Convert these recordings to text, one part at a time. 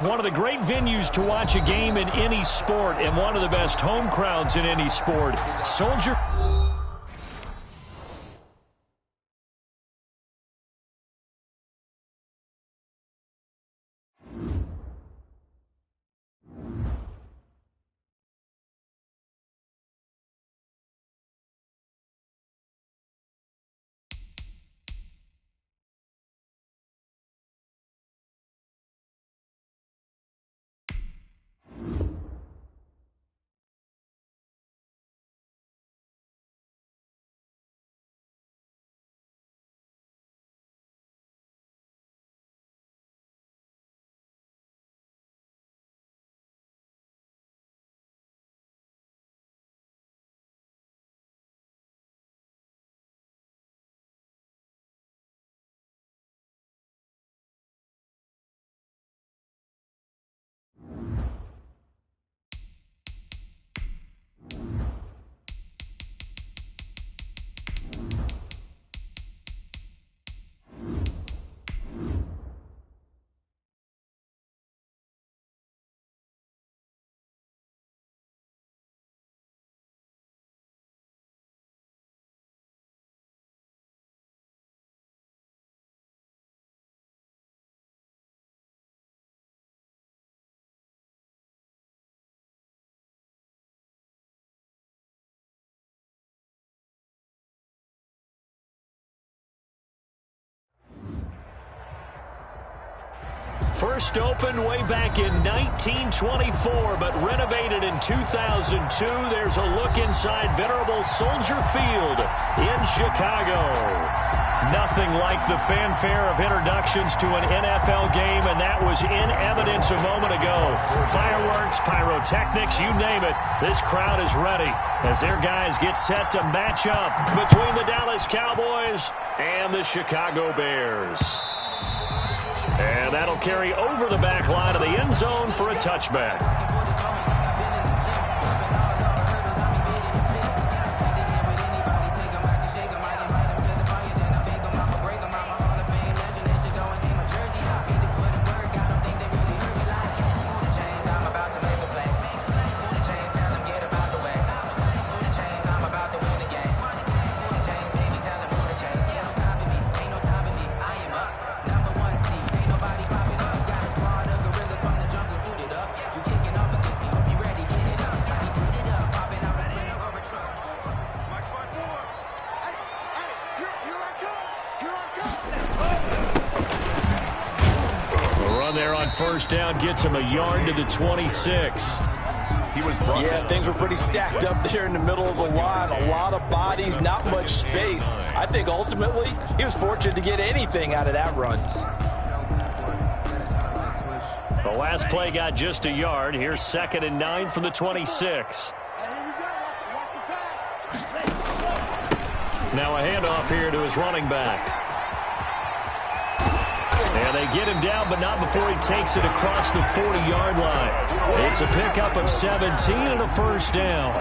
One of the great venues to watch a game in any sport and one of the best home crowds in any sport. Soldier. First opened way back in 1924, but renovated in 2002. There's a look inside venerable Soldier Field in Chicago. Nothing like the fanfare of introductions to an NFL game, and that was in evidence a moment ago. Fireworks, pyrotechnics, you name it. This crowd is ready as their guys get set to match up between the Dallas Cowboys and the Chicago Bears. And that'll carry over the back line of the end zone for a touchback. First down gets him a yard to the 26. Yeah, things were pretty stacked up there in the middle of the line. A lot of bodies, not much space. I think ultimately he was fortunate to get anything out of that run. The last play got just a yard. Here's 2nd and 9 from the 26. Now a handoff here to his running back. And they get him down, but not before he takes it across the 40-yard line. It's a pickup of 17 and a first down.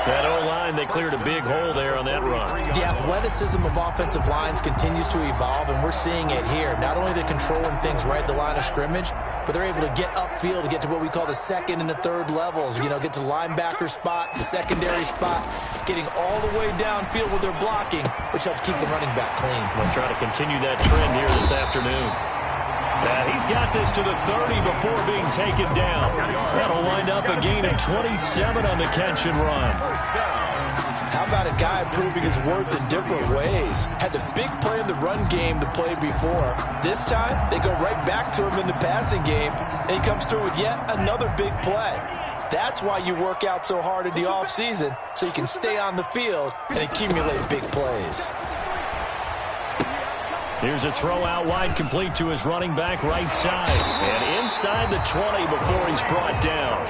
That O-line, they cleared a big hole there on that run. The athleticism of offensive lines continues to evolve, and we're seeing it here. Not only are they controlling things right at the line of scrimmage, but they're able to get upfield to get to what we call the second and the third levels. You know, get to the linebacker spot, the secondary spot, getting all the way downfield with their blocking, which helps keep the running back clean. We'll try to continue that trend here this afternoon. He's got this to the 30 before being taken down. That'll wind up a gain of 27 on the catch and run. How about a guy proving his worth in different ways? Had the big play in the run game to play before. This time, they go right back to him in the passing game, and he comes through with yet another big play. That's why you work out so hard in the offseason, so you can stay on the field and accumulate big plays. Here's a throw out wide, complete to his running back right side. And inside the 20 before he's brought down.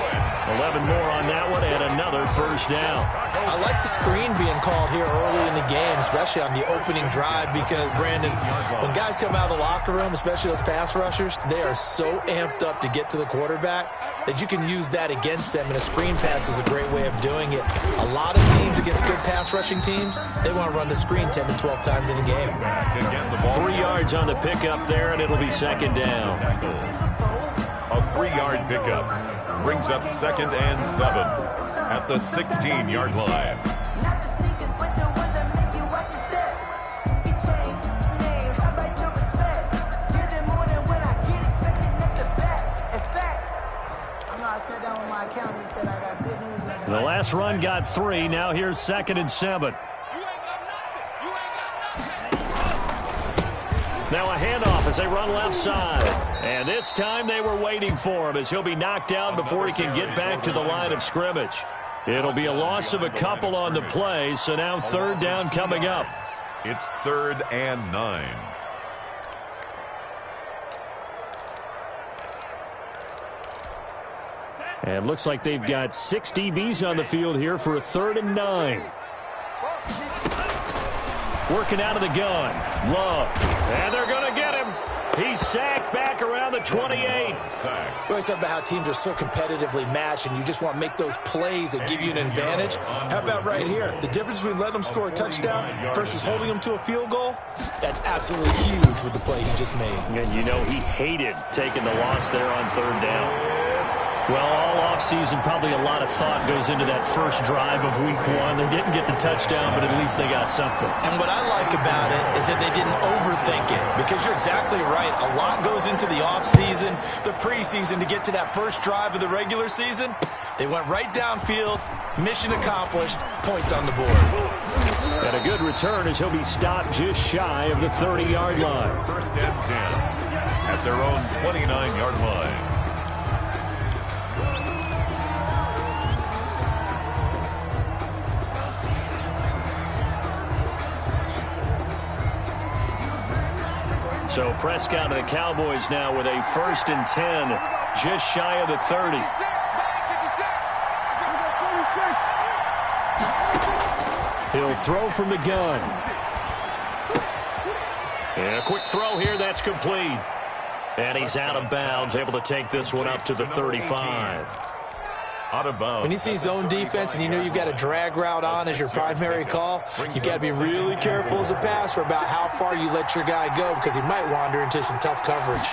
11 more on that one and another first down. I like the screen being called here early in the game, especially on the opening drive, because, Brandon, when guys come out of the locker room, especially those pass rushers, they are so amped up to get to the quarterback that you can use that against them, and a screen pass is a great way of doing it. A lot of teams against good pass rushing teams, they want to run the screen 10 to 12 times in a game. 3 yards on the pickup there, and it'll be 2nd down. 3-yard pickup. Brings up 2nd and 7 at the 16-yard line. The last run got 3. Now here's 2nd and 7. Now a handoff as they run left side. And this time they were waiting for him as he'll be knocked down before he can get back to the line of scrimmage. It'll be a loss of a couple on the play, so now 3rd down coming up. It's 3rd and 9. And looks like they've got 6 DBs on the field here for a 3rd and 9. Working out of the gun. Love. And they're going to get him. He's sacked back around the 28. We always talk about how teams are so competitively matched, and you just want to make those plays that give you an advantage. How about right here? The difference between letting them score a touchdown versus holding them to a field goal, that's absolutely huge with the play he just made. And you know he hated taking the loss there on 3rd down. Well, all offseason, probably a lot of thought goes into that first drive of week 1. They didn't get the touchdown, but at least they got something. And what I like about it is that they didn't overthink it, because you're exactly right. A lot goes into the offseason, the preseason, to get to that first drive of the regular season. They went right downfield, mission accomplished, points on the board. And a good return as he'll be stopped just shy of the 30-yard line. 1st and 10 at their own 29-yard line. So Prescott and the Cowboys now with a 1st and 10, just shy of the 30. He'll throw from the gun. And a quick throw here, that's complete. And he's out of bounds, able to take this one up to the 35. Out of bounds. When you see zone defense and you know you've got a drag route on as your primary call, you've got to be really careful as a passer about how far you let your guy go, because he might wander into some tough coverage.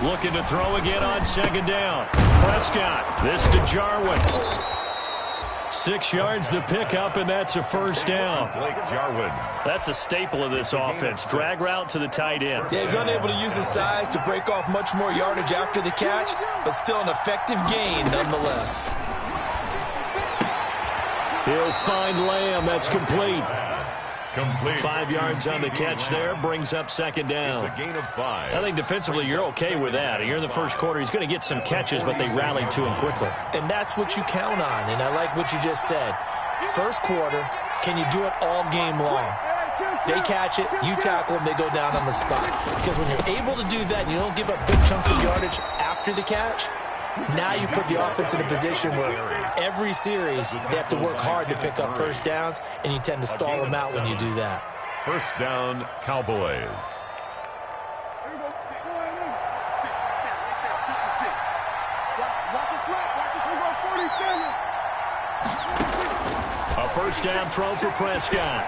Looking to throw again on 2nd down. Prescott, this to Jarwin. 6 yards the pickup, and that's a 1st down. Blake Jarwin. That's a staple of this offense. Drag route to the tight end. Yeah, he's unable to use his size to break off much more yardage after the catch, but still an effective gain nonetheless. He'll find Lamb. That's complete. Complete. 5 yards on the catch there. Brings up 2nd down. It's a gain of 5. I think defensively you're okay with that. Here in the first quarter, he's going to get some catches, but they rallied to him quickly. And that's what you count on, and I like what you just said. First quarter, can you do it all game long? They catch it, you tackle them, they go down on the spot. Because when you're able to do that and you don't give up big chunks of yardage after the catch, now you put the offense in a position where every series they have to work hard to pick up 1st downs, and you tend to stall them out when you do that. 1st down, Cowboys. A 1st down throw for Prescott.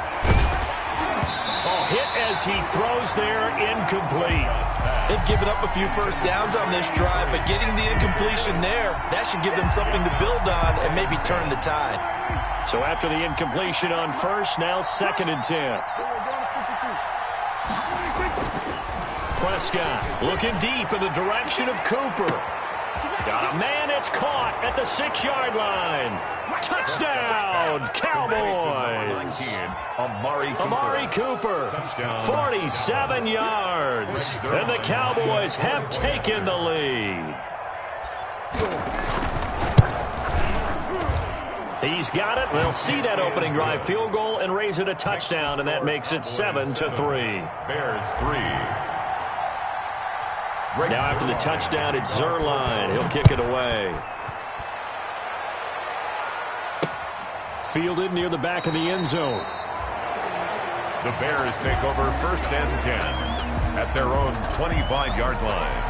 Oh, hit as he throws there, incomplete. They've given up a few 1st downs on this drive, but getting the incompletion there, that should give them something to build on and maybe turn the tide. So after the incompletion on 1st, now 2nd and 10. Prescott looking deep in the direction of Cooper. Got a man, it's caught at the 6-yard line. Touchdown, Cowboys. Amari Cooper, 47 yards. And the Cowboys have taken the lead. He's got it. They'll see that opening drive field goal and raise it a touchdown, and that makes it 7-3. Bears 3. Now after the touchdown, it's Zuerlein. He'll kick it away. Fielded near the back of the end zone. The Bears take over 1st and 10 at their own 25-yard line.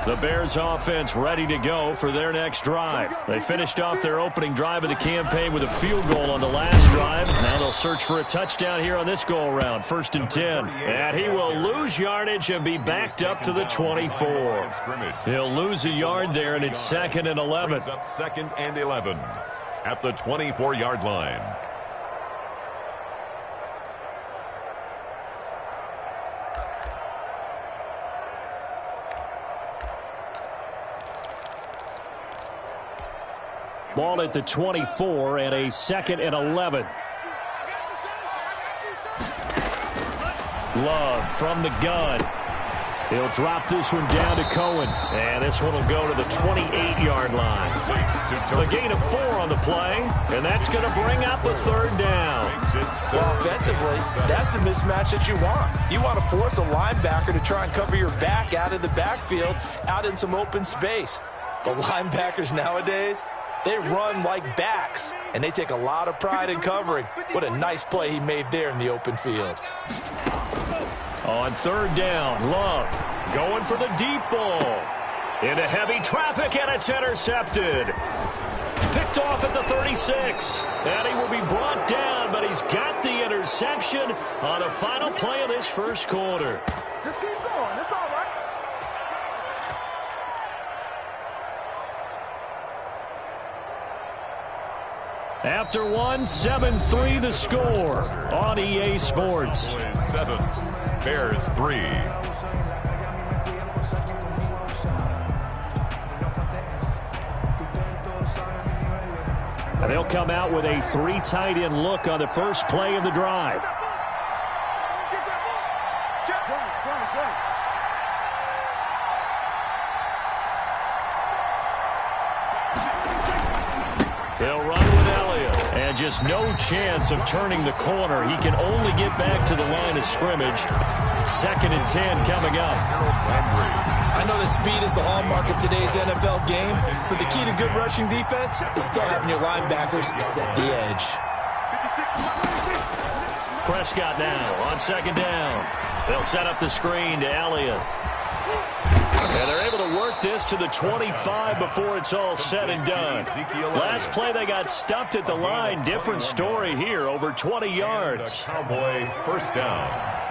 The Bears offense ready to go for their next drive. They finished off their opening drive of the campaign with a field goal on the last drive. Now they'll search for a touchdown here on this go-around. 1st and 10. And he will lose yardage and be backed up to the 24. He'll lose a yard there, and it's 2nd and 11. Up 2nd and 11 at the 24-yard line. Ball at the 24 and a 2nd and 11. Love from the gun. He'll drop this one down to Cohen. And this one will go to the 28-yard line. A gain of 4 on the play, and that's going to bring up a 3rd down. Well, offensively, that's the mismatch that you want. You want to force a linebacker to try and cover your back out of the backfield, out in some open space. The linebackers nowadays, they run like backs, and they take a lot of pride in covering. What a nice play he made there in the open field. On 3rd down, Love going for the deep ball. Into heavy traffic, and it's intercepted. Picked off at the 36. And he will be brought down, but he's got the interception on the final play of this first quarter. Just keep going. It's all right. After one, 7-3 the score on EA Sports. 7, Bears 3. And they'll come out with a 3 tight end look on the first play of the drive. They'll run with Elliott. And just no chance of turning the corner. He can only get back to the line of scrimmage. 2nd and 10 coming up. I know that speed is the hallmark of today's NFL game, but the key to good rushing defense is still having your linebackers set the edge. Prescott now on 2nd down. They'll set up the screen to Elliott. And they're able to work this to the 25 before it's all said and done. Last play they got stuffed at the line. Different story here, over 20 yards. Cowboy 1st down.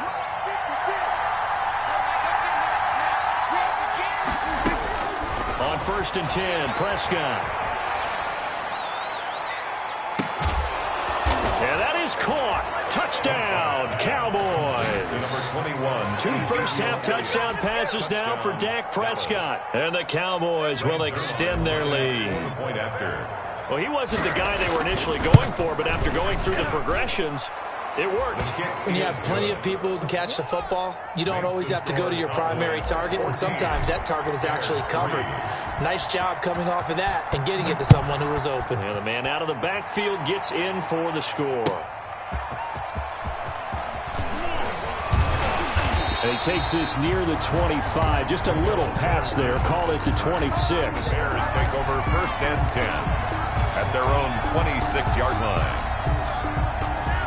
On 1st and 10, Prescott. And that is caught. Touchdown, Cowboys. Number 21. 2 first-half touchdown passes now for Dak Prescott. And the Cowboys will extend their lead. Point after. Well, he wasn't the guy they were initially going for, but after going through the progressions, it worked. When you have plenty of people who can catch the football, you don't always have to go to your primary target, and sometimes that target is actually covered. Nice job coming off of that and getting it to someone who was open. And the man out of the backfield gets in for the score. And he takes this near the 25. Just a little pass there. Call it the 26. Bears take over 1st and 10 at their own 26-yard line.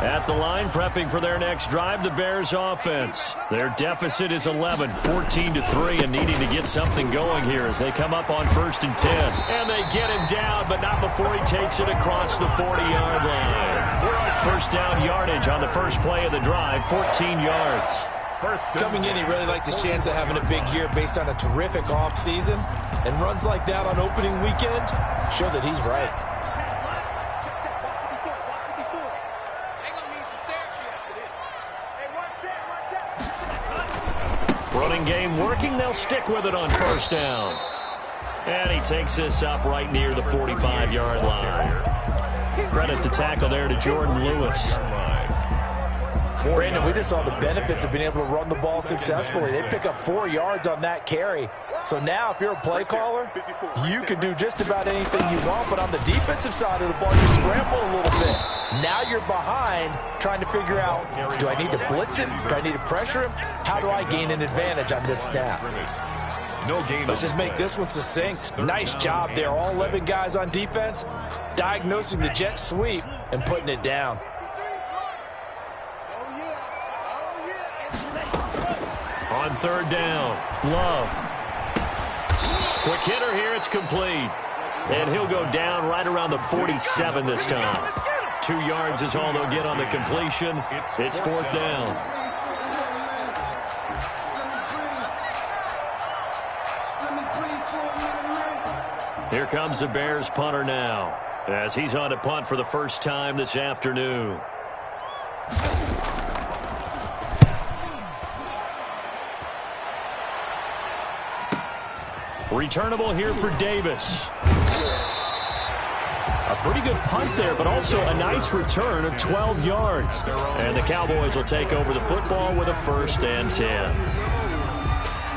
At the line, prepping for their next drive, the Bears offense. Their deficit is 11, 14-3, and needing to get something going here as they come up on 1st and 10. And they get him down, but not before he takes it across the 40-yard line. First down yardage on the first play of the drive, 14 yards. Coming in, he really liked his chance of having a big year based on a terrific offseason. And runs like that on opening weekend show that he's right. Running game working. They'll stick with it on 1st down. And he takes this up right near the 45-yard line. Credit the tackle there to Jordan Lewis. Brandon, we just saw the benefits of being able to run the ball successfully. They pick up 4 yards on that carry. So now if you're a play caller, you can do just about anything you want. But on the defensive side of the ball, you scramble a little bit. Now you're behind trying to figure out, do I need to blitz him? Do I need to pressure him? How do I gain an advantage on this snap? No game. Let's just make this one succinct. Nice job there. All 11 guys on defense diagnosing the jet sweep and putting it down. On 3rd down, Love. Quick hitter here. It's complete. And he'll go down right around the 47 this time. 2 yards is all they'll get on the completion. It's 4th down. Here comes the Bears punter now, as he's on to punt for the first time this afternoon. Returnable here for Davis. A pretty good punt there, but also a nice return of 12 yards. And the Cowboys will take over the football with a 1st and 10.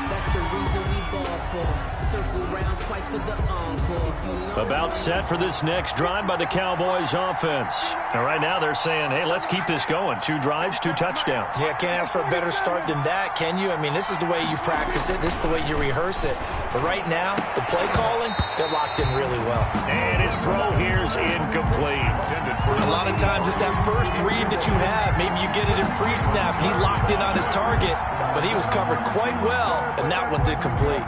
That's the reason we ball for. Circle round twice for the encore. About set for this next drive by the Cowboys offense. And right now they're saying, hey, let's keep this going. 2 drives, 2 touchdowns. Yeah, can't ask for a better start than that, can you? I mean, this is the way you practice it. This is the way you rehearse it. But right now, the play calling, they're locked in really well. And his throw here's incomplete. A lot of times it's that first read that you have. Maybe you get it in pre-snap. He locked in on his target, but he was covered quite well, and that one's incomplete.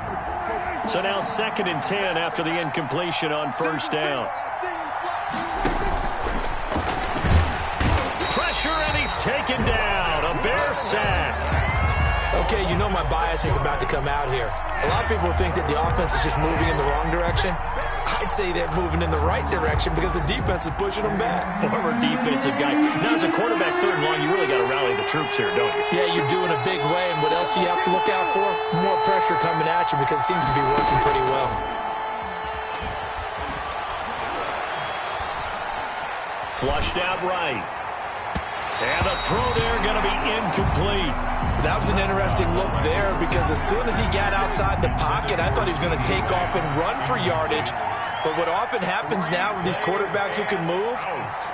So now 2nd and 10 after the incompletion on 1st down. Pressure, and he's taken down. A Bear sack. Okay, you know my bias is about to come out here. A lot of people think that the offense is just moving in the wrong direction. I'd say they're moving in the right direction because the defense is pushing them back. Former defensive guy. Now, as a quarterback 3rd and long, you really got to rally the troops here, don't you? Yeah, you do in a big way. And what else do you have to look out for? More pressure coming at you because it seems to be working pretty well. Flushed out right. And the throw there going to be incomplete. That was an interesting look there because as soon as he got outside the pocket, I thought he was going to take off and run for yardage. But what often happens now with these quarterbacks who can move,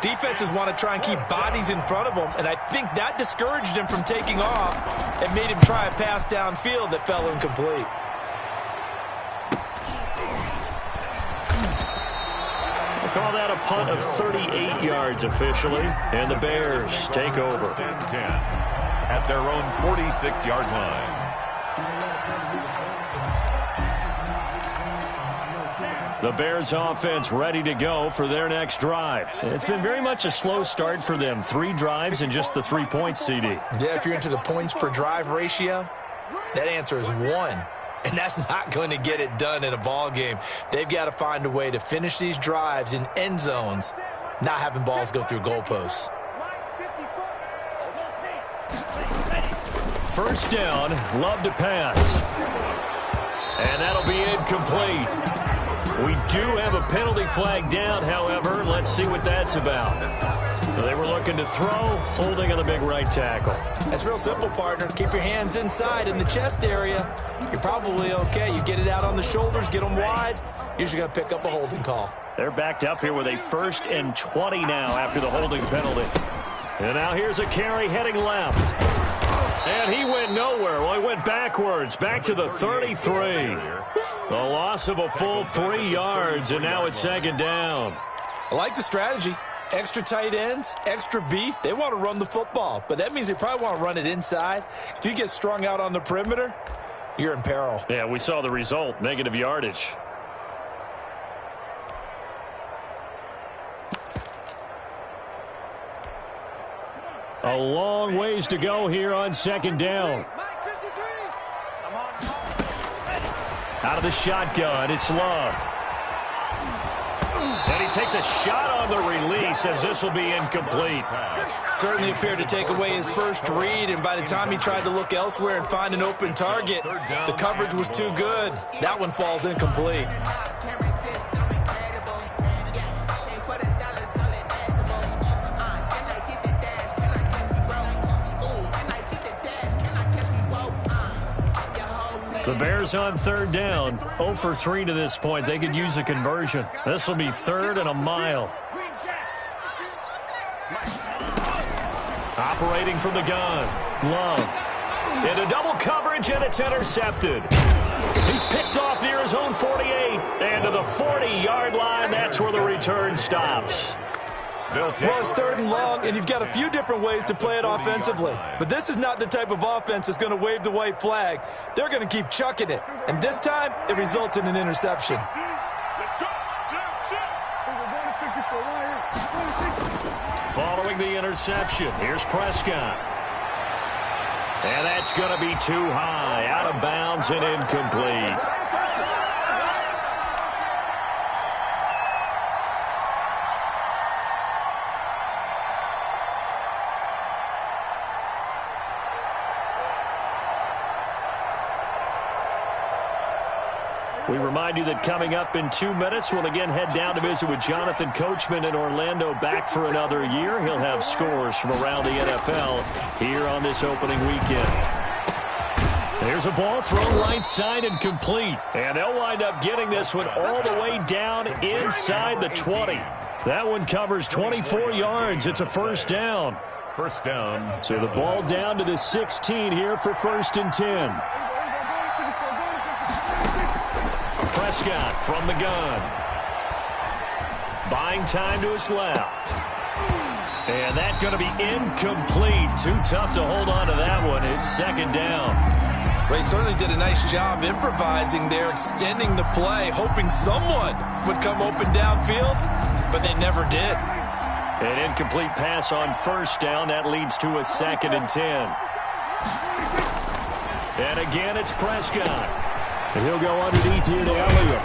defenses want to try and keep bodies in front of them, and I think that discouraged him from taking off and made him try a pass downfield that fell incomplete. We'll call that a punt of 38 yards officially, and the Bears take over. 1st and 10 at their own 46-yard line. The Bears offense ready to go for their next drive. It's been very much a slow start for them. 3 drives and just the 3 points, CD. Yeah, if you're into the points per drive ratio, that answer is 1. And that's not going to get it done in a ball game. They've got to find a way to finish these drives in end zones, not having balls go through goalposts. 1st down, Love to pass. And that'll be incomplete. We do have a penalty flag down, however. Let's see what that's about. They were looking to throw, holding on the big right tackle. That's real simple, partner. Keep your hands inside in the chest area. You're probably okay. You get it out on the shoulders, get them wide. Usually going to pick up a holding call. They're backed up here with a 1st and 20 now after the holding penalty. And now here's a carry heading left. And he went nowhere. Well, he went backwards, back to the 33. A loss of a full 3 yards, and now it's 2nd down. I like the strategy. Extra tight ends, extra beef. They want to run the football, but that means they probably want to run it inside. If you get strung out on the perimeter, you're in peril. Yeah, we saw the result, negative yardage. A long ways to go here on 2nd down. Out of the shotgun, it's Love. And he takes a shot on the release as this will be incomplete. Certainly appeared to take away his first read, and by the time he tried to look elsewhere and find an open target, the coverage was too good. That one falls incomplete. The Bears on 3rd down, 0 for 3 to this point. They could use a conversion. This will be 3rd and a mile. Operating from the gun, Love. Into double coverage, and it's intercepted. He's picked off near his own 48. And to the 40-yard line, that's where the return stops. They'll take Well, it's 3rd and long, and you've got a few different ways to play it offensively. But this is not the type of offense that's going to wave the white flag. They're going to keep chucking it. And this time, it results in an interception. Following the interception, here's Prescott. And that's going to be too high, out of bounds and incomplete. We remind you that coming up in 2 minutes, we'll again head down to visit with Jonathan Coachman in Orlando, back for another year. He'll have scores from around the NFL here on this opening weekend. There's a ball thrown right side and complete. And they'll wind up getting this one all the way down inside the 20. That one covers 24 yards. It's a first down. First down. So the ball down to the 16 here for 1st and 10. Prescott from the gun. Buying time to his left. And that's going to be incomplete. Too tough to hold on to that one. It's 2nd down. Well, he certainly did a nice job improvising there, extending the play, hoping someone would come open downfield, but they never did. An incomplete pass on 1st down. That leads to a 2nd and 10. And again, it's Prescott. And he'll go underneath here to Elliott.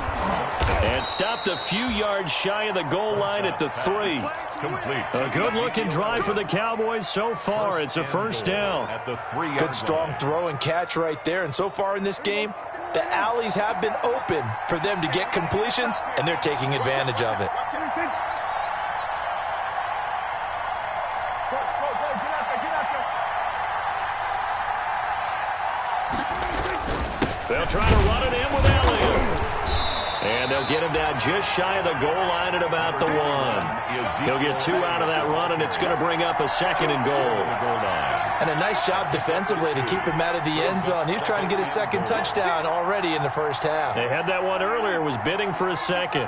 And stopped a few yards shy of the goal line at the 3. Complete. A good-looking drive for the Cowboys so far. It's a first down. At the 3-yard Good strong throw and catch right there. And so far in this game, the alleys have been open for them to get completions, and they're taking advantage of it. They'll try to run it in with Elliott. And they'll get him down just shy of the goal line at about the 1. He'll get 2 out of that run, and it's going to bring up a 2nd and goal. And a nice job defensively to keep him out of the end zone. He's trying to get his 2nd touchdown already in the first half. They had that one earlier, was bidding for a 2nd.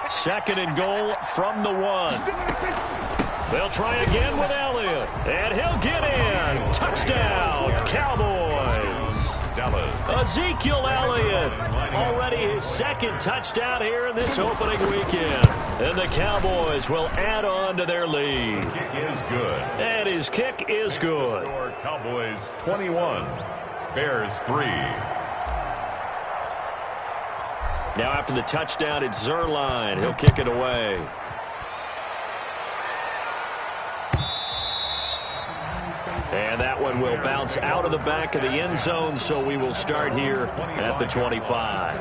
2nd and goal from the 1. They'll try again with Elliott. And he'll get in. Touchdown, Cowboys. Dallas. Ezekiel Elliott, already his 2nd touchdown here in this opening weekend. And the Cowboys will add on to their lead. Kick is good. And his kick is good. Score Cowboys 21, Bears 3. Now after the touchdown, it's Zuerlein. He'll kick it away. And that one will bounce out of the back of the end zone, so we will start here at the 25.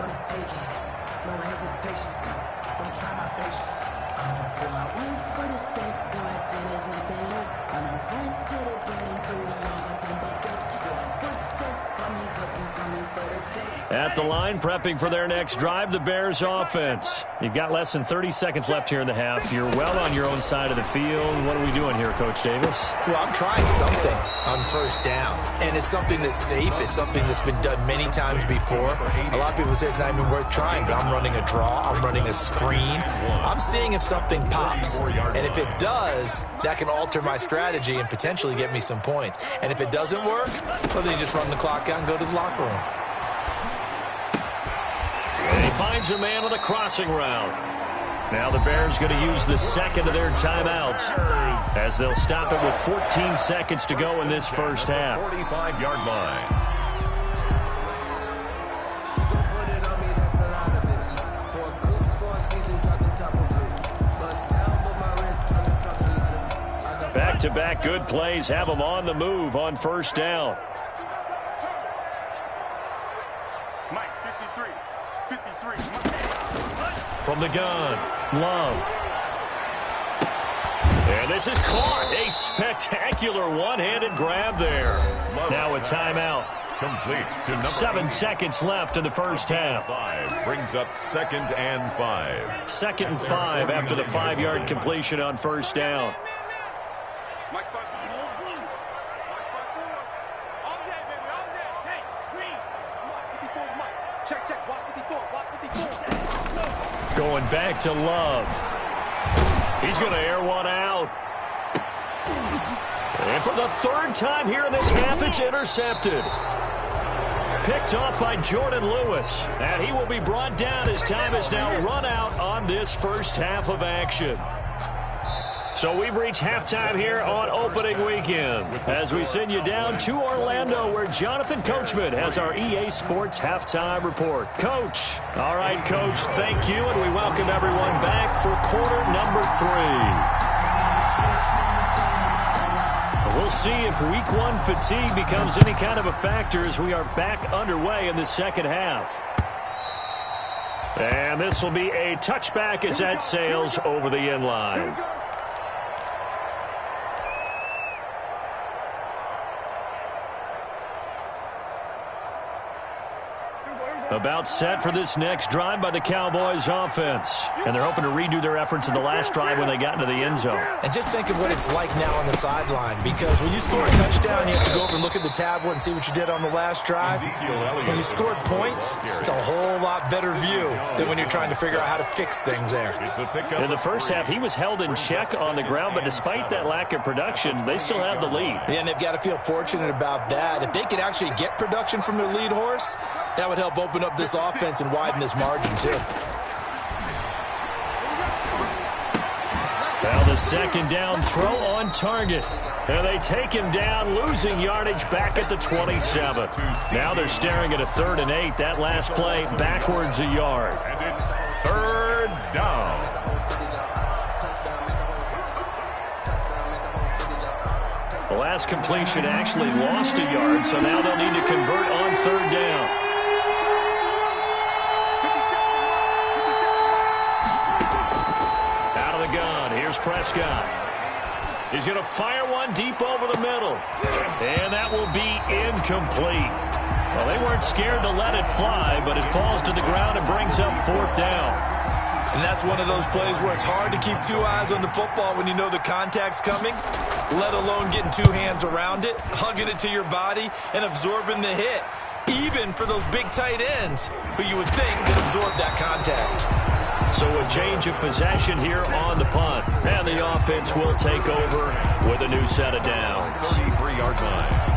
At the line, prepping for their next drive, the Bears offense. You've got less than 30 seconds left here in the half. You're well on your own side of the field. What are we doing here, Coach Davis? Well, I'm trying something on 1st down. And it's something that's safe. It's something that's been done many times before. A lot of people say it's not even worth trying, but I'm running a draw. I'm running a screen. I'm seeing if something pops. And if it does, that can alter my strategy and potentially get me some points. And if it doesn't work, well, then you just run the clock out and go to the locker room. And he finds a man on a crossing route. Now the Bears going to use the 2nd of their timeouts as they'll stop it with 14 seconds to go in this first half. 45-yard line. Back-to-back good plays have them on the move on 1st down. From the gun, Love. And this is caught. A spectacular one-handed grab there. Now a timeout. Complete to number 7 seconds left in the first half. 5 brings up 2nd and 5. 2nd and 5 after the 5-yard completion on 1st down. Going back to Love. He's going to air one out. And for the third time here in this half, it's intercepted. Picked off by Jordan Lewis. And he will be brought down as time is now run out on this first half of action. So we've reached halftime here on opening weekend as we send you down to Orlando where Jonathan Coachman has our EA Sports halftime report. Coach. All right, Coach, thank you, and we welcome everyone back for quarter number 3. We'll see if week 1 fatigue becomes any kind of a factor as we are back underway in the second half. And this will be a touchback as that sails over the end line. About set for this next drive by the Cowboys offense. And they're hoping to redo their efforts in the last drive when they got into the end zone. And just think of what it's like now on the sideline, because when you score a touchdown, you have to go over and look at the tablet and see what you did on the last drive. When you scored points, it's a whole lot better view than when you're trying to figure out how to fix things there. In the first half, he was held in check on the ground, but despite that lack of production, they still have the lead. Yeah, and they've got to feel fortunate about that. If they could actually get production from their lead horse, that would help open up this offense and widen this margin too. Now the second down throw on target. And they take him down, losing yardage back at the 27. Now they're staring at a 3rd and 8. That last play backwards a yard. And it's 3rd down. The last completion actually lost a yard, so now they'll need to convert on 3rd down. Here's Prescott. He's going to fire one deep over the middle. And that will be incomplete. Well, they weren't scared to let it fly, but it falls to the ground and brings up 4th down. And that's one of those plays where it's hard to keep 2 eyes on the football when you know the contact's coming, let alone getting 2 hands around it, hugging it to your body, and absorbing the hit, even for those big tight ends who you would think could absorb that contact. So a change of possession here on the punt. And the offense will take over with a new set of downs. 33-yard line.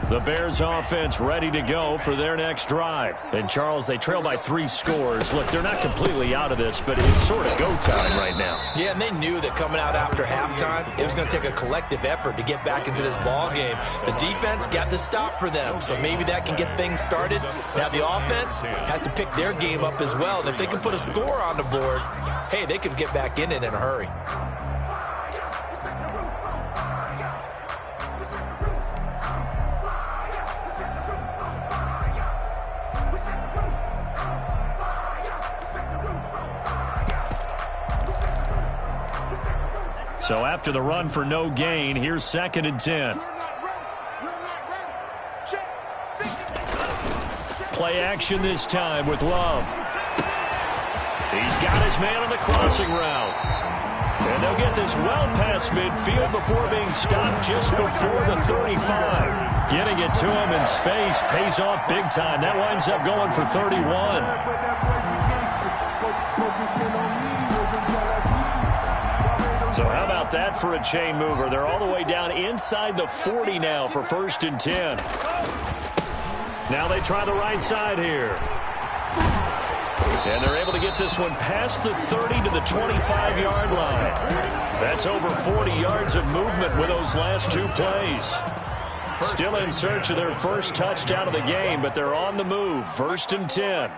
The Bears offense ready to go for their next drive. And, Charles, they trail by 3 scores. Look, they're not completely out of this, but it's sort of go time right now. Yeah, and they knew that coming out after halftime, it was going to take a collective effort to get back into this ball game. The defense got the stop for them, so maybe that can get things started. Now the offense has to pick their game up as well. And if they can put a score on the board, hey, they could get back in it in a hurry. So after the run for no gain, here's 2nd and 10. Play action this time with Love. He's got his man on the crossing route. And they'll get this well past midfield before being stopped just before the 35. Getting it to him in space pays off big time. That winds up going for 31. So how about that for a chain mover? They're all the way down inside the 40 now for 1st and 10. Now they try the right side here. And they're able to get this one past the 30 to the 25-yard line. That's over 40 yards of movement with those last 2 plays. Still in search of their first touchdown of the game, but they're on the move. 1st and 10.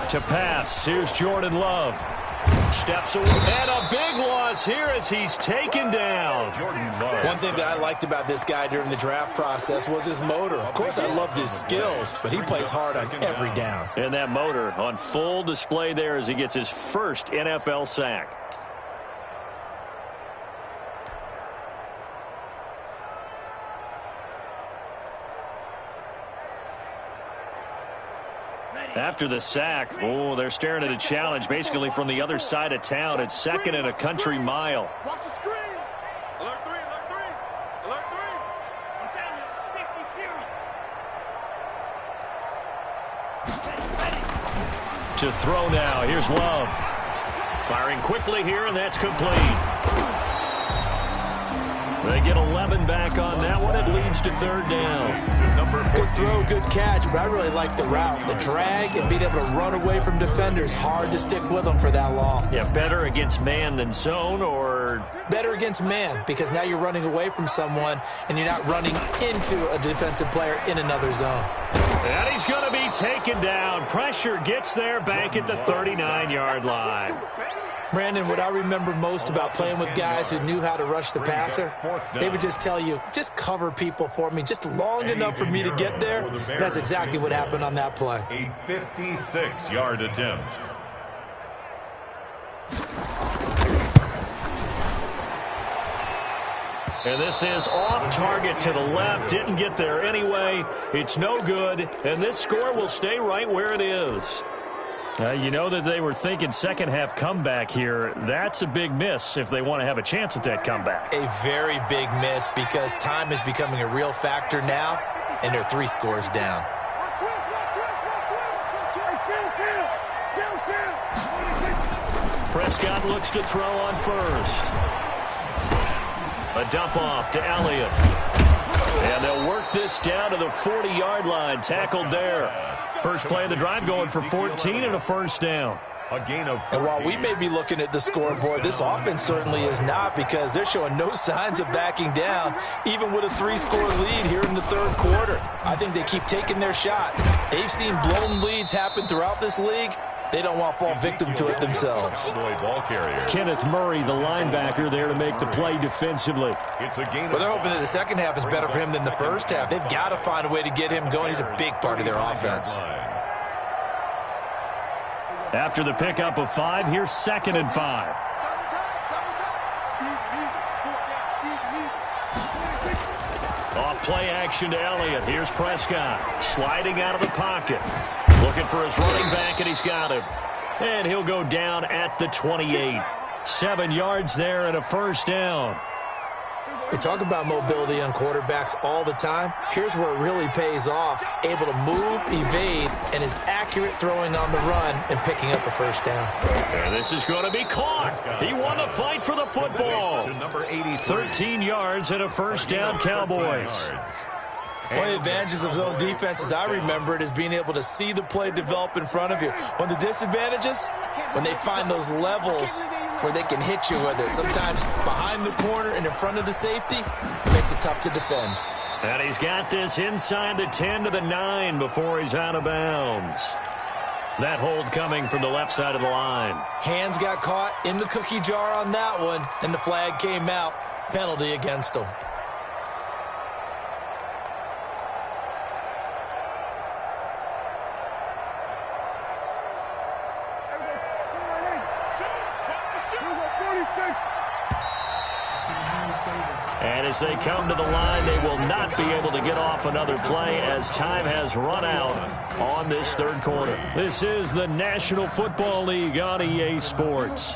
To pass, here's Jordan Love. Steps away, and a big loss here as he's taken down. Jordan Love. One thing that I liked about this guy during the draft process was his motor. Of course, I loved his skills, but he plays hard on every down. And that motor on full display there as he gets his first NFL sack. After the sack, they're staring at a challenge basically from the other side of town. It's 2nd and a country mile. Watch the screen. Alert 3, alert 3. Alert 3. I'm telling you, 50 period. To throw now. Here's Love. Firing quickly here, and that's complete. They get 11 back on that one. It leads to third down. Good throw, good catch, but I really like the route. The drag and being able to run away from defenders, hard to stick with them for that long. Yeah, better against man than zone, or? Better against man, because now you're running away from someone and you're not running into a defensive player in another zone. And he's going to be taken down. Pressure gets there back at the 39-yard line. Brandon, what I remember most about playing with guys who knew how to rush the passer, they would just tell you, just cover people for me, just long enough for me to get there. That's exactly what happened on that play. A 56-yard attempt. And this is off target to the left. Didn't get there anyway. It's no good. And this score will stay right where it is. You know that they were thinking second half comeback here. That's a big miss if they want to have a chance at that comeback. A very big miss because time is becoming a real factor now, and they're 3 scores down. Prescott looks to throw on first. A dump off to Elliott. And they'll work this down to the 40-yard line. Tackled there. First play of the drive going for 14 and a first down. A gain of 14. And while we may be looking at the scoreboard, this offense certainly is not, because they're showing no signs of backing down, even with a 3-score lead here in the third quarter. I think they keep taking their shots. They've seen blown leads happen throughout this league. They don't want to fall victim to it themselves. Kenneth Murray, the linebacker, there to make the play defensively. It's a gain. Well, they're hoping that the second half is better for him than the first half. They've got to find a way to get him going. He's a big part of their offense. After the pickup of 5, here's 2nd and 5. Off play action to Elliott. Here's Prescott sliding out of the pocket. Looking for his running back, and he's got him. And he'll go down at the 28. 7 yards there and a first down. We talk about mobility on quarterbacks all the time. Here's where it really pays off. Able to move, evade, and is accurate throwing on the run and picking up a first down. And this is going to be caught. He won the fight for the football. 13 yards and a first down, Cowboys. One of the advantages of zone defense, as I remember it, is being able to see the play develop in front of you. One of the disadvantages, when they find those levels where they can hit you with it. Sometimes behind the corner and in front of the safety, it makes it tough to defend. And he's got this inside the 10 to the 9 before he's out of bounds. That hold coming from the left side of the line. Hands got caught in the cookie jar on that one, and the flag came out. Penalty against him. And as they come to the line, they will not be able to get off another play as time has run out on this third quarter. This is the National Football League on EA Sports.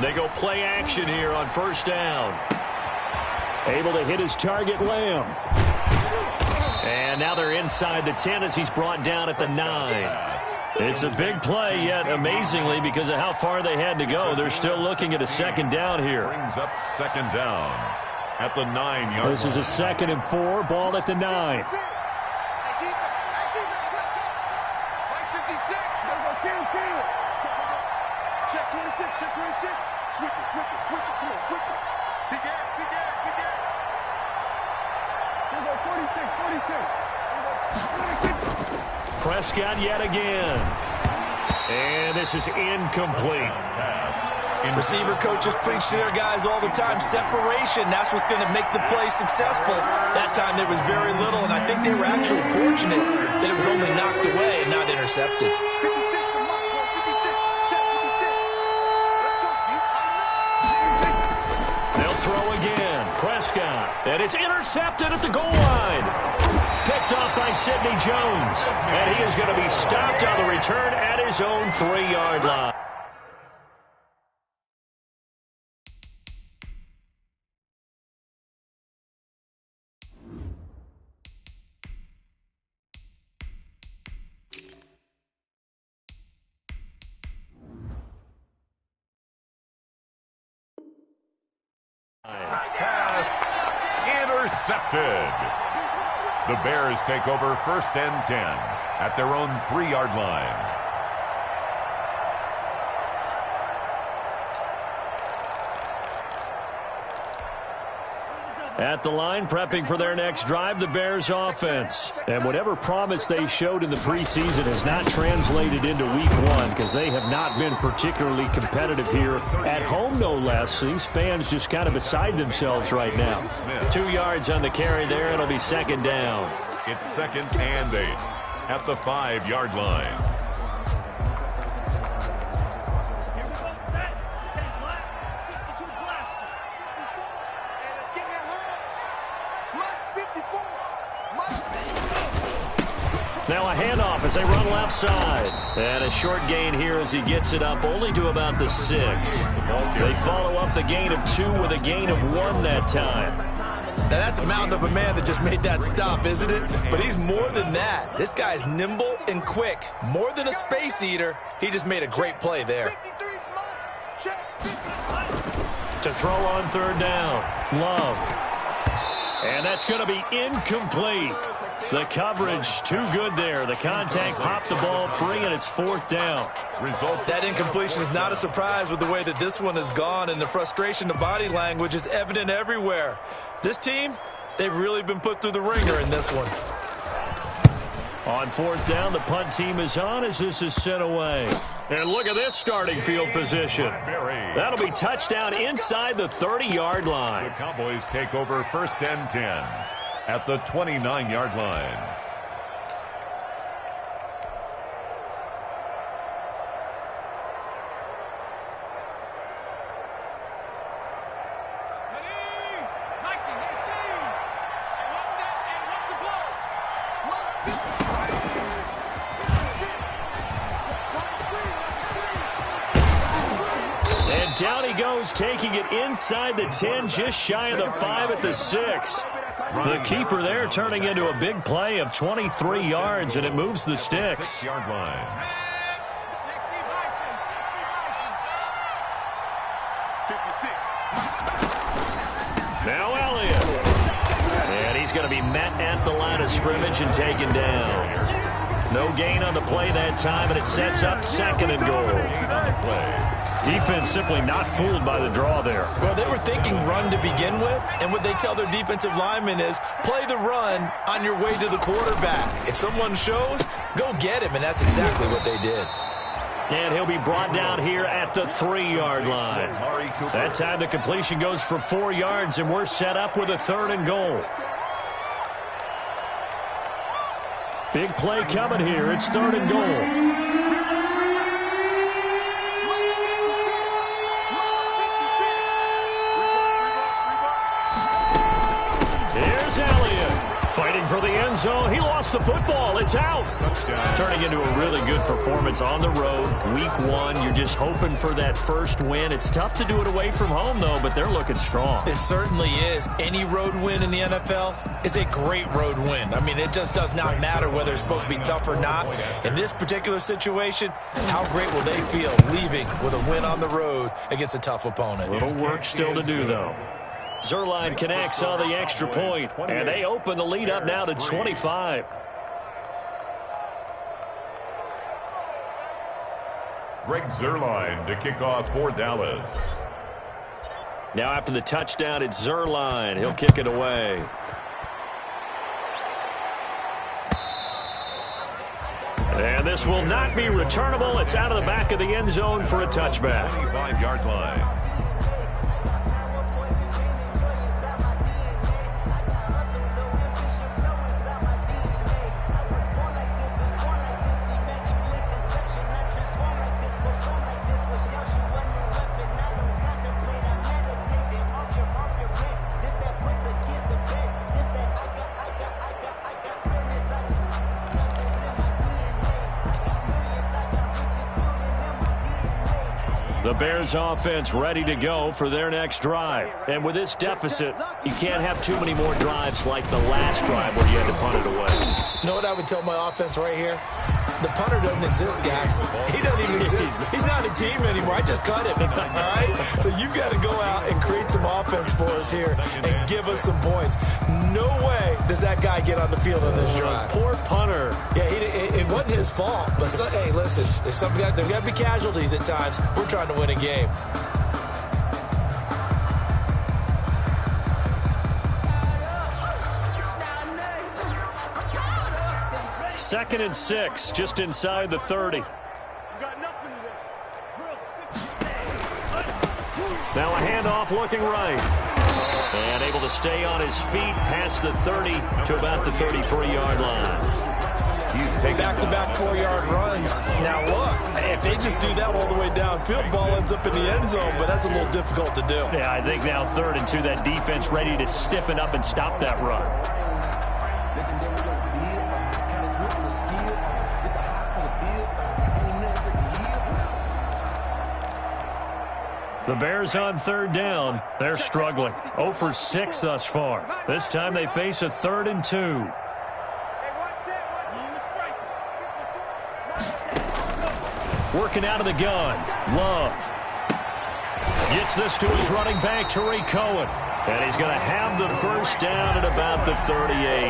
They go play action here on first down. Able to hit his target, Lamb. And now they're inside the 10 as he's brought down at the 9. It's a big play, yet amazingly, because of how far they had to go, they're still looking at a second down here. Brings up second down at the 9-yard line. This is a 2nd and 4, ball at the 9. Check 26, check 26. Switch it, switch it, switch it. Come on, switch it. Big ass, big ass, big ass. Here we go, 46, 46. Prescott yet again. And this is incomplete. Receiver coaches preach to their guys all the time. Separation, that's what's going to make the play successful. That time there was very little, and I think they were actually fortunate that it was only knocked away and not intercepted. They'll throw again. Prescott. And it's intercepted at the goal line. Picked picked off by Sidney Jones. And he is going to be stopped on the return at his own 3-yard line. Pass intercepted. The Bears take over 1st and 10 at their own 3-yard line. At the line, prepping for their next drive, the Bears offense. And whatever promise they showed in the preseason has not translated into week 1 because they have not been particularly competitive here at home, no less. These fans just kind of beside themselves right now. 2 yards on the carry there. It'll be 2nd down. It's 2nd and 8 at the 5-yard line. Now a handoff as they run left side. And a short gain here as he gets it up only to about the 6. They follow up the gain of 2 with a gain of 1 that time. Now that's a mountain of a man that just made that stop, isn't it? But he's more than that. This guy's nimble and quick. More than a space eater. He just made a great play there. To throw on 3rd down. Love. And that's going to be incomplete. The coverage too good there. The contact popped the ball free, and it's 4th down. That incompletion is not a surprise with the way that this one has gone, and the frustration of body language is evident everywhere. This team, they've really been put through the ringer in this one. On 4th down, the punt team is on as this is sent away. And look at this starting field position. That'll be touchdown inside the 30-yard line. The Cowboys take over 1st and 10 at the 29-yard line. And down he goes, taking it inside the 10, just shy of the 5 at the 6. The keeper there turning into a big play of 23 yards, and it moves the sticks. 6-yard line. Now Elliott. And he's going to be met at the line of scrimmage and taken down. No gain on the play that time, and it sets up 2nd and goal. Defense simply not fooled by the draw there. Well, they were thinking run to begin with, and what they tell their defensive linemen is play the run on your way to the quarterback. If someone shows, go get him, and that's exactly what they did. And he'll be brought down here at the 3-yard line. That time the completion goes for 4 yards, and we're set up with a 3rd and goal. Big play coming here. It's 3rd and goal. Fighting for the end zone. He lost the football. It's out. Touchdown. Turning into a really good performance on the road. Week 1, you're just hoping for that first win. It's tough to do it away from home, though, but they're looking strong. It certainly is. Any road win in the NFL is a great road win. I mean, it just does not matter whether it's supposed to be tough or not. In this particular situation, how great will they feel leaving with a win on the road against a tough opponent? Little work still to do, though. Zuerlein connects on the extra point, and they open the lead up now to 25. Greg Zuerlein to kick off for Dallas. Now after the touchdown, it's Zuerlein. He'll kick it away. And this will not be returnable. It's out of the back of the end zone for a touchback. 25-yard line. The Bears offense ready to go for their next drive. And with this deficit, you can't have too many more drives like the last drive where you had to punt it away. You know what I would tell my offense right here? The punter doesn't exist, guys. He doesn't even exist. He's not a team anymore. I just cut him, all right? So you've got to go out and create some offense for us here and give us some points. No way does that guy get on the field on this drive. Poor punter. Yeah, it wasn't his fault. But, hey, listen, there's got to be casualties at times. We're trying to win a game. Second and 6, just inside the 30. Now a handoff looking right. And able to stay on his feet past the 30 to about the 33-yard line. He's taking back-to-back 4-yard runs. Now, look, if they just do that all the way downfield, ball ends up in the end zone, but that's a little difficult to do. Yeah, I think now 3rd and 2, that defense ready to stiffen up and stop that run. The Bears on 3rd down. They're struggling. 0 for 6 thus far. This time they face a 3rd and 2. Working out of the gun. Love. Gets this to his running back, Tariq Cohen. And he's going to have the first down at about the 38.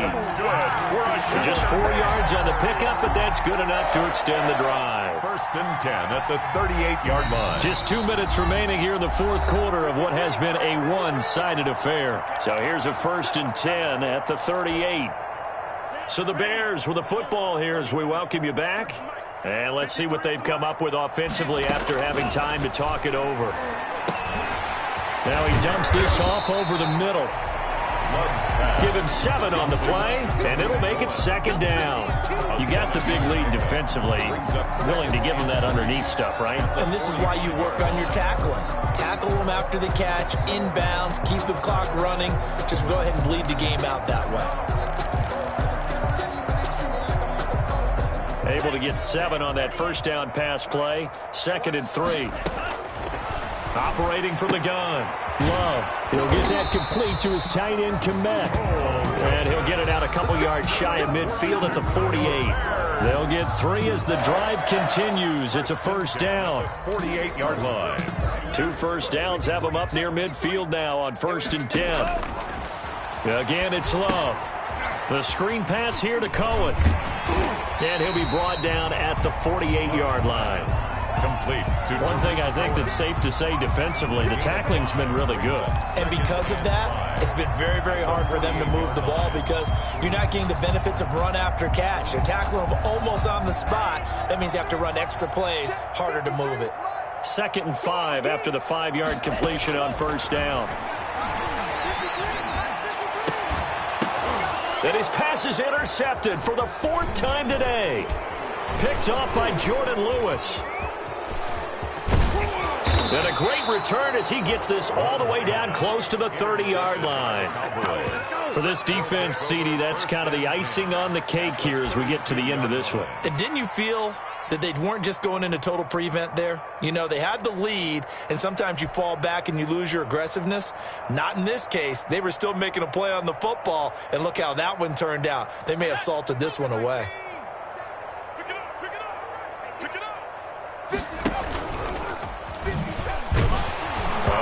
Just 4 yards on the pickup, but that's good enough to extend the drive. 1st and 10 at the 38-yard line. Just 2 minutes remaining here in the 4th quarter of what has been a one-sided affair. So here's a 1st and 10 at the 38. So the Bears with the football here as we welcome you back. And let's see what they've come up with offensively after having time to talk it over. Now he dumps this off over the middle. Give him 7 on the play, and it'll make it 2nd down. You got the big lead defensively. Willing to give him that underneath stuff, right? And this is why you work on your tackling. Tackle them after the catch, inbounds, keep the clock running. Just go ahead and bleed the game out that way. Able to get 7 on that 1st down pass play. 2nd and 3. Operating from the gun. Love. He'll get that complete to his tight end, Kmet. And he'll get it out a couple yards shy of midfield at the 48. They'll get 3 as the drive continues. It's a 1st down. 48-yard line. 2 first downs have them up near midfield now on 1st and 10. Again, it's Love. The screen pass here to Cohen. And he'll be brought down at the 48-yard line. Complete. One thing I think that's safe to say defensively, the tackling's been really good. And because of that, it's been very, very hard for them to move the ball because you're not getting the benefits of run after catch. They're tackling them almost on the spot. That means you have to run extra plays, harder to move it. 2nd and 5 after the 5-yard completion on 1st down. And his pass is intercepted for the 4th time today. Picked off by Jordan Lewis. And a great return as he gets this all the way down close to the 30-yard line. For this defense, CD, that's kind of the icing on the cake here as we get to the end of this one. And didn't you feel that they weren't just going into total prevent there? You know, they had the lead, and sometimes you fall back and you lose your aggressiveness. Not in this case. They were still making a play on the football, and look how that one turned out. They may have salted this one away.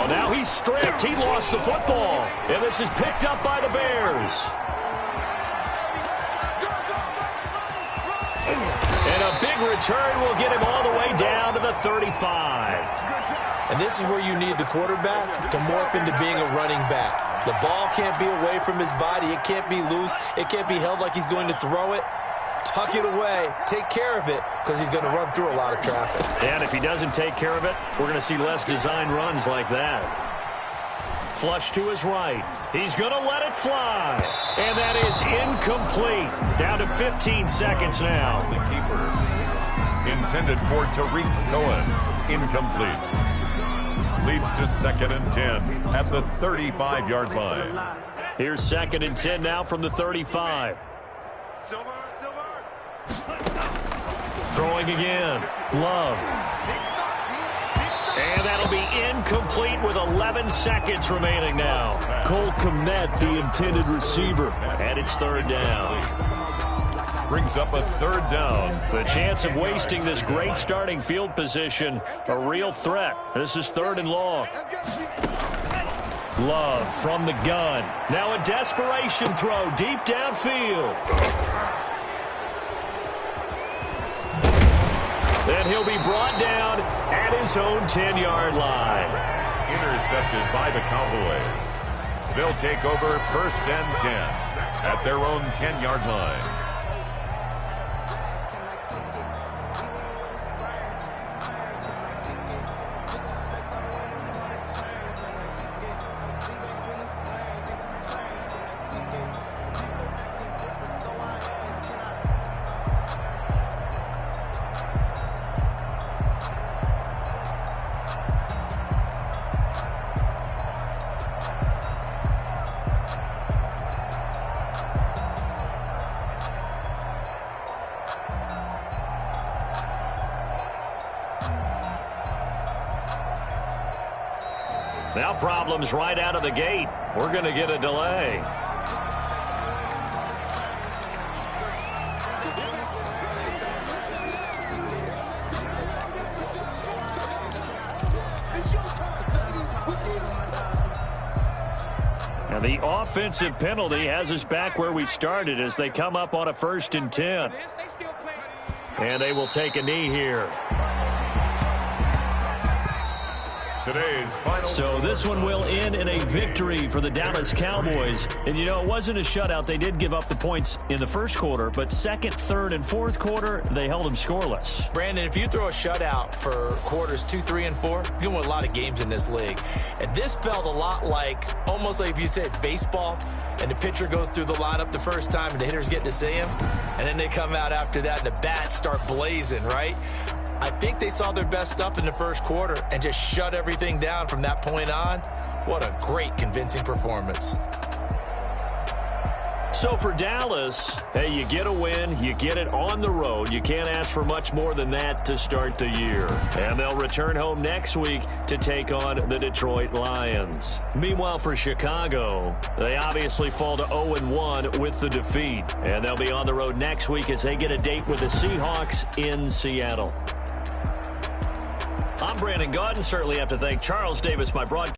Now he's stripped. He lost the football. And this is picked up by the Bears. And a big return will get him all the way down to the 35. And this is where you need the quarterback to morph into being a running back. The ball can't be away from his body. It can't be loose. It can't be held like he's going to throw it. Tuck it away. Take care of it because he's going to run through a lot of traffic. And if he doesn't take care of it, we're going to see less design runs like that. Flush to his right. He's going to let it fly. And that is incomplete. Down to 15 seconds now. The keeper intended for Tariq Cohen. Incomplete. Leads to 2nd and 10 at the 35-yard line. Here's 2nd and 10 now from the 35. Throwing again. Love. And complete with 11 seconds remaining now. Cole Kmet, the intended receiver. And it's third down. Brings up a third down. The chance of wasting this great starting field position, a real threat. This is third and long. Love from the gun. Now a desperation throw deep downfield. Then he'll be brought down at his own 10-yard line. Intercepted by the Cowboys. They'll take over first and 10 at their own 10-yard line. Now problems right out of the gate. We're going to get a delay. Now the offensive penalty has us back where we started as they come up on a 1st and 10. And they will take a knee here. Today's final. So this one will end in a victory for the Dallas Cowboys. And, you know, it wasn't a shutout. They did give up the points in the first quarter, but second, third, and fourth quarter, they held them scoreless. Brandon, if you throw a shutout for quarters 2, 3, and 4, you're going to win a lot of games in this league. And this felt a lot like, almost like if you said baseball, and the pitcher goes through the lineup the first time and the hitters get to see him, and then they come out after that and the bats start blazing, right? I think they saw their best stuff in the first quarter and just shut everything down from that point on. What a great, convincing performance. So for Dallas, hey, you get a win, you get it on the road. You can't ask for much more than that to start the year. And they'll return home next week to take on the Detroit Lions. Meanwhile, for Chicago, they obviously fall to 0-1 with the defeat. And they'll be on the road next week as they get a date with the Seahawks in Seattle. I'm Brandon Gaudin. Certainly have to thank Charles Davis, my broadcast.